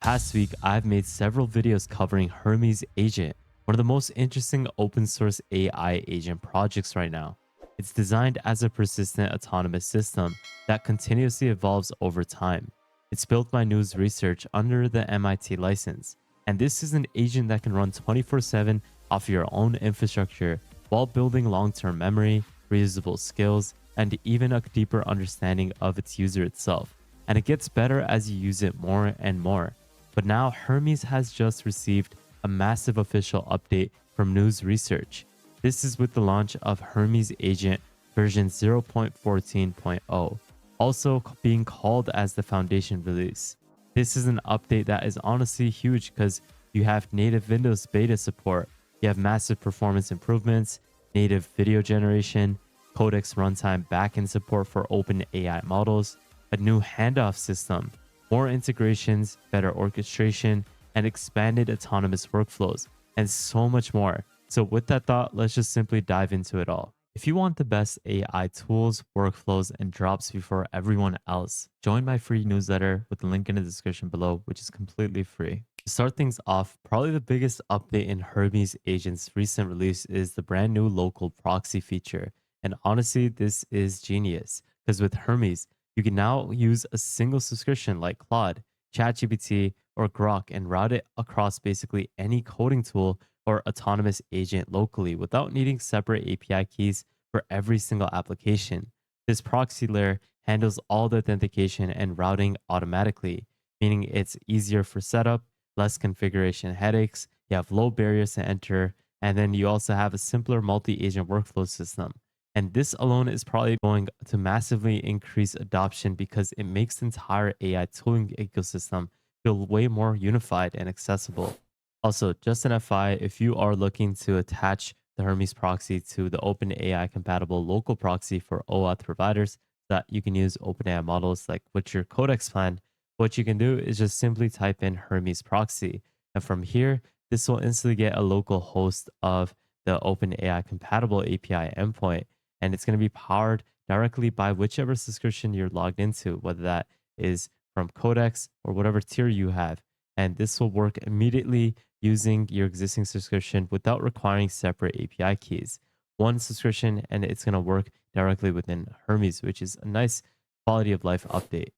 Past week, I've made several videos covering Hermes Agent, one of the most interesting open source AI agent projects right now. It's designed as a persistent autonomous system that continuously evolves over time. It's built by Nous Research under the MIT license, and this is an agent that can run 24/7 off your own infrastructure while building long-term memory, reusable skills, and even a deeper understanding of its user itself. And it gets better as you use it more and more. But now Hermes has just received a massive official update from Nous Research. This is with the launch of Hermes Agent version 0.14.0, also being called as the foundation release. This is an update that is honestly huge because you have native Windows beta support, you have massive performance improvements, native video generation, Codex runtime backend support for OpenAI models, a new handoff system, more integrations, better orchestration, and expanded autonomous workflows, and so much more. So with that thought, let's just simply dive into it all. If you want the best AI tools, workflows, and drops before everyone else, join my free newsletter with the link in the description below, which is completely free. To start things off, probably the biggest update in Hermes Agent's recent release is the brand new local proxy feature. And honestly, this is genius because with Hermes, you can now use a single subscription like Claude, ChatGPT, or Grok and route it across basically any coding tool or autonomous agent locally without needing separate API keys for every single application. This proxy layer handles all the authentication and routing automatically, meaning it's easier for setup, less configuration headaches, you have low barriers to enter, and then you also have a simpler multi-agent workflow system. And this alone is probably going to massively increase adoption because it makes the entire AI tooling ecosystem feel way more unified and accessible. Also, just an FYI, if you are looking to attach the Hermes proxy to the OpenAI compatible local proxy for OAuth providers that you can use OpenAI models like with your Codex plan, what you can do is just simply type in Hermes proxy. And from here, this will instantly get a local host of the OpenAI compatible API endpoint, and it's going to be powered directly by whichever subscription you're logged into, whether that is from Codex or whatever tier you have. And this will work immediately using your existing subscription without requiring separate API keys. One subscription and it's going to work directly within Hermes, which is a nice quality of life update.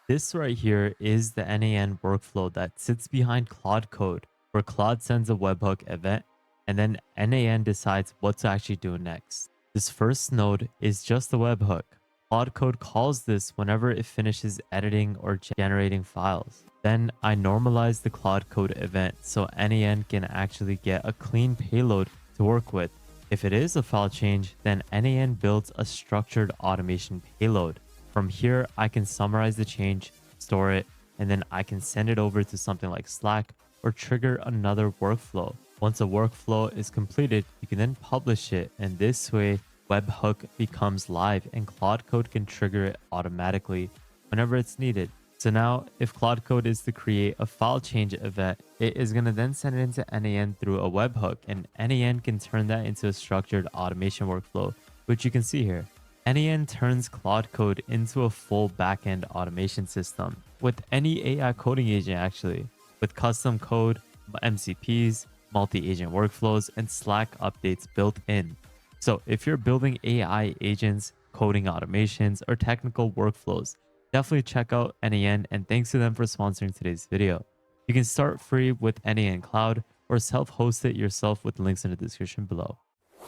This right here is the NAN workflow that sits behind Claude code, where Claude sends a webhook event and then NAN decides what to actually do next. This first node is just the webhook. Claude Code calls this whenever it finishes editing or generating files. Then I normalize the Claude Code event so NAN can actually get a clean payload to work with. If it is a file change, then NAN builds a structured automation payload. From here, I can summarize the change, store it, and then I can send it over to something like Slack or trigger another workflow. Once a workflow is completed, you can then publish it, and this way webhook becomes live and Claude Code can trigger it automatically whenever it's needed. So now if Claude Code is to create a file change event, it is going to then send it into NAN through a webhook, and NAN can turn that into a structured automation workflow, which you can see here. NAN turns Claude Code into a full backend automation system with any AI coding agent actually, with custom code, MCPs, multi-agent workflows, and Slack updates built in. So if you're building AI agents, coding automations, or technical workflows, definitely check out NAN, and thanks to them for sponsoring today's video. You can start free with NAN Cloud or self-host it yourself with links in the description below.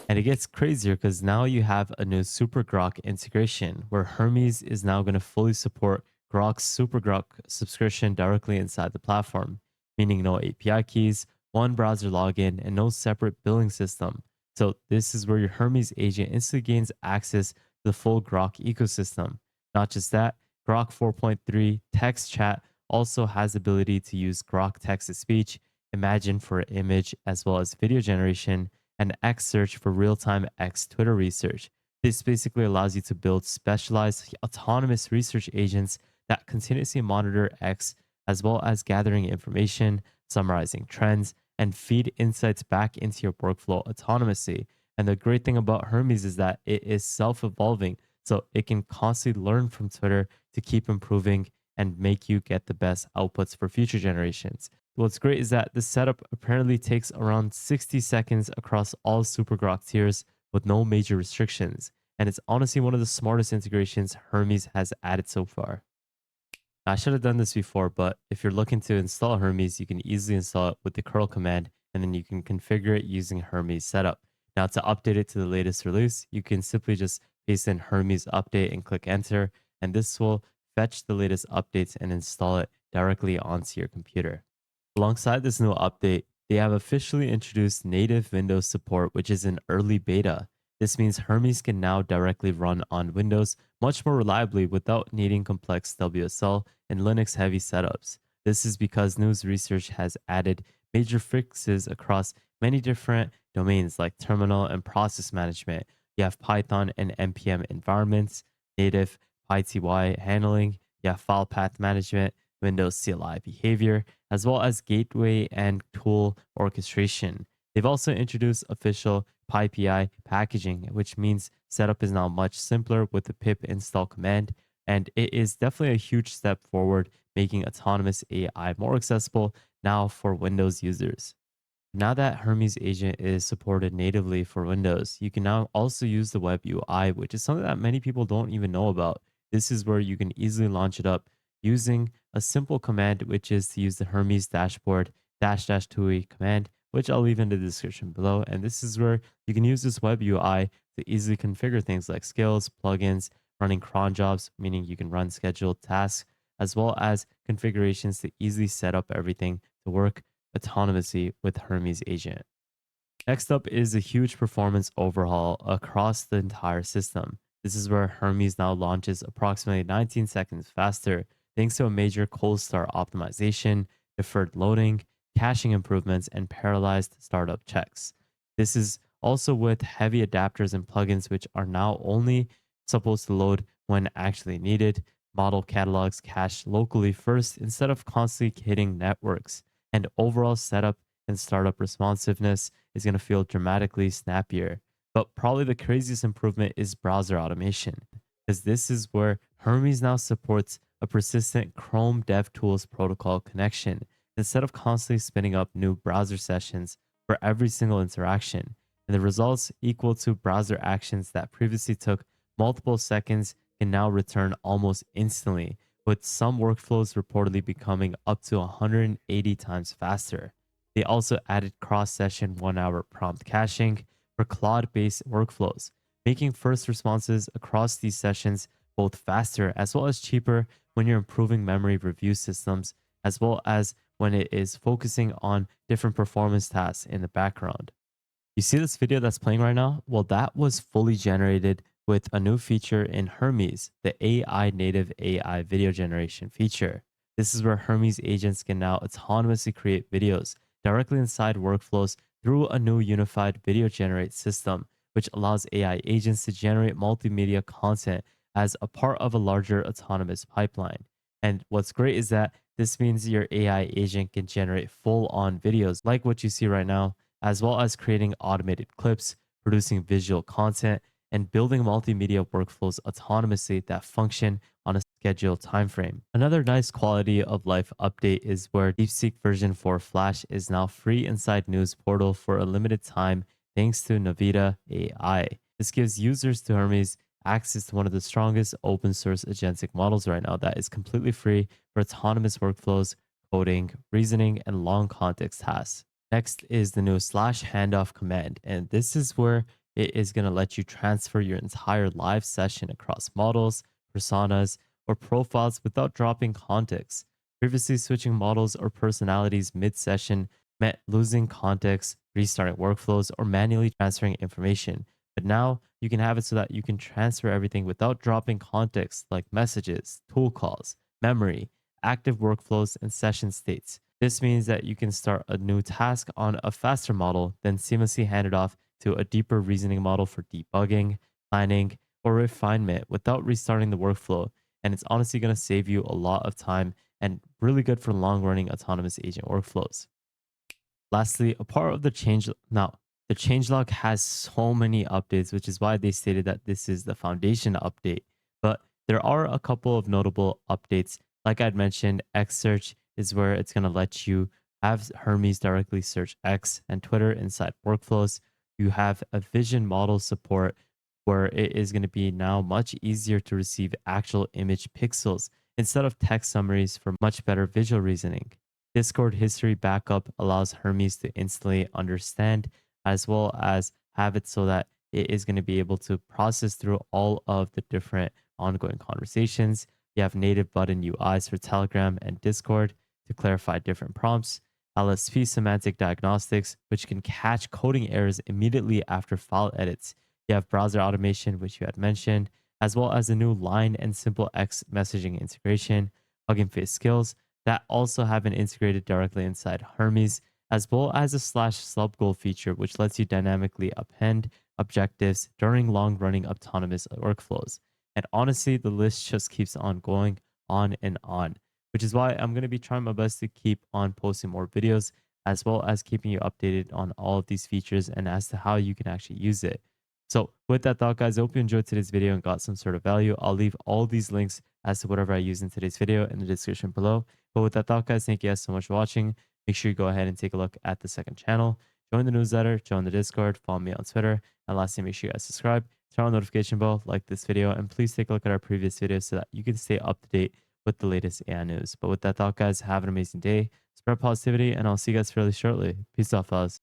And it gets crazier because now you have a new SuperGrok integration where Hermes is now going to fully support Grok SuperGrok subscription directly inside the platform, meaning no API keys, one browser login, and no separate billing system. So this is where your Hermes agent instantly gains access to the full Grok ecosystem. Not just that, Grok 4.3 text chat also has the ability to use Grok text-to-speech, Imagine for image, as well as video generation, and X search for real-time X Twitter research. This basically allows you to build specialized autonomous research agents that continuously monitor X, as well as gathering information, summarizing trends, and feed insights back into your workflow autonomously. And the great thing about Hermes is that it is self-evolving, so it can constantly learn from Twitter to keep improving and make you get the best outputs for future generations. What's great is that the setup apparently takes around 60 seconds across all SuperGrok tiers with no major restrictions. And it's honestly one of the smartest integrations Hermes has added so far. I should have done this before, but if you're looking to install Hermes, you can easily install it with the curl command, and then you can configure it using Hermes setup. Now, to update it to the latest release, you can simply just paste in Hermes update and click enter, and this will fetch the latest updates and install it directly onto your computer. Alongside this new update, they have officially introduced native Windows support, which is in early beta. This means Hermes can now directly run on Windows much more reliably without needing complex WSL and Linux heavy setups. This is because Nous Research has added major fixes across many different domains like terminal and process management. You have Python and NPM environments, native PyTY handling, you have file path management, Windows CLI behavior, as well as gateway and tool orchestration. They've also introduced official PyPI packaging, which means setup is now much simpler with the pip install command. And it is definitely a huge step forward, making autonomous AI more accessible now for Windows users. Now that Hermes Agent is supported natively for Windows, you can now also use the WebUI, which is something that many people don't even know about. This is where you can easily launch it up using a simple command, which is to use the Hermes dashboard dash TUI command, which I'll leave in the description below. And this is where you can use this WebUI to easily configure things like skills, plugins, running cron jobs, meaning you can run scheduled tasks, as well as configurations to easily set up everything to work autonomously with Hermes Agent. Next up is a huge performance overhaul across the entire system. This is where Hermes now launches approximately 19 seconds faster thanks to a major cold start optimization, deferred loading, caching improvements, and parallelized startup checks. This is also with heavy adapters and plugins which are now only supposed to load when actually needed. Model catalogs cache locally first instead of constantly hitting networks, and overall setup and startup responsiveness is going to feel dramatically snappier. But probably the craziest improvement is browser automation, because this is where Hermes now supports a persistent Chrome DevTools protocol connection instead of constantly spinning up new browser sessions for every single interaction. And the results equal to browser actions that previously took multiple seconds can now return almost instantly, with some workflows reportedly becoming up to 180 times faster. They also added cross-session 1-hour prompt caching for Claude-based workflows, making first responses across these sessions both faster as well as cheaper when you're improving memory review systems, as well as when it is focusing on different performance tasks in the background. You see this video that's playing right now? Well, that was fully generated with a new feature in Hermes, the AI native AI video generation feature. This is where Hermes agents can now autonomously create videos directly inside workflows through a new unified video generate system, which allows AI agents to generate multimedia content as a part of a larger autonomous pipeline. And what's great is that this means your AI agent can generate full on videos like what you see right now, as well as creating automated clips, producing visual content, and building multimedia workflows autonomously that function on a scheduled timeframe. Another nice quality of life update is where DeepSeek V4 Flash is now free inside News Portal for a limited time thanks to Navita AI. This gives users to Hermes access to one of the strongest open source agentic models right now that is completely free for autonomous workflows, coding, reasoning, and long context tasks. Next is the new /handoff command, and this is where it is going to let you transfer your entire live session across models, personas, or profiles without dropping context. Previously, switching models or personalities mid-session meant losing context, restarting workflows, or manually transferring information. But now you can have it so that you can transfer everything without dropping context like messages, tool calls, memory, active workflows, and session states. This means that you can start a new task on a faster model, then seamlessly hand it off to a deeper reasoning model for debugging, planning, or refinement without restarting the workflow. And it's honestly going to save you a lot of time and really good for long running autonomous agent workflows. Lastly, a part of the the changelog has so many updates, which is why they stated that this is the foundation update. But there are a couple of notable updates Like I'd mentioned, X search is where it's going to let you have Hermes directly search X and Twitter inside workflows. You have a vision model support where it is going to be now much easier to receive actual image pixels instead of text summaries for much better visual reasoning. Discord history backup allows Hermes to instantly understand as well as have it so that it is going to be able to process through all of the different ongoing conversations. You have native button UIs for Telegram and Discord to clarify different prompts. LSP semantic diagnostics, which can catch coding errors immediately after file edits. You have browser automation, which you had mentioned, as well as a new line and simple X messaging integration, Hugging Face skills that also have been integrated directly inside Hermes, as well as a slash sub goal feature, which lets you dynamically append objectives during long running autonomous workflows. And honestly, the list just keeps on going on and on, which is why I'm going to be trying my best to keep on posting more videos, as well as keeping you updated on all of these features and as to how you can actually use it. So with that thought, guys, I hope you enjoyed today's video and got some sort of value. I'll leave all these links as to whatever I use in today's video in the description below. But with that thought, guys, thank you guys so much for watching. Make sure you go ahead and take a look at the second channel. Join the newsletter, join the Discord, follow me on Twitter. And lastly, make sure you guys subscribe, turn on the notification bell, like this video, and please take a look at our previous videos so that you can stay up to date with the latest AI news. But with that thought, guys, have an amazing day, spread positivity, and I'll see you guys fairly shortly. Peace out, fellas.